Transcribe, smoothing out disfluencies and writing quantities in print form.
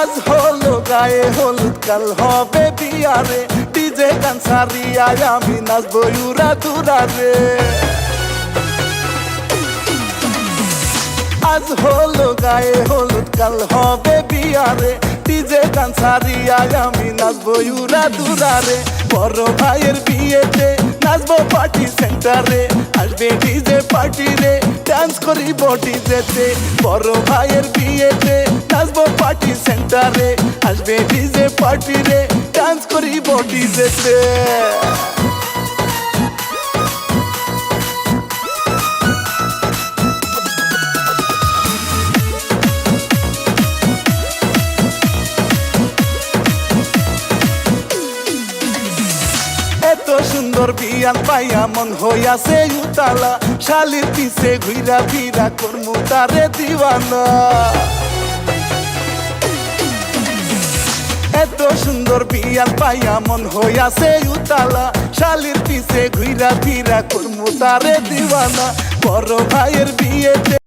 আজ হলো গায়ে হলুদ কাল হবে বিয়ারে ডিজে গান সারিয়া আমি নাচবো উড়া দুরারে আজ হলো গায়ে হলুদ কাল হবে বিয়ারে ডিজে গান সারিয়া আমি নাচবো উড়া দুরারে বড় ভাইয়ের বিয়েতে নাচবো পার্টি সেন্টারে আসবে ডিজে পার্টি রে ডান্স করিব ডিজেতে বড় ভাইয়ের বিয়েতে নাচবো পার্টি সেন্টারে আসবে ডিজে পার্টি রে ডান্স করিব ডিজেতে এত সুন্দর বিয়ান পাইয়া মন হইয়াছে উতালা শালির পিছে ঘুরা ফিরা করমু তারে দিওয়ানা এত সুন্দর বিয়ান পাইয়া মন হইয়াছে উতালা শালির পিছে ঘুরা ফিরা করমু তারে দিওয়ানা বড় ভাইয়ের বিয়েতে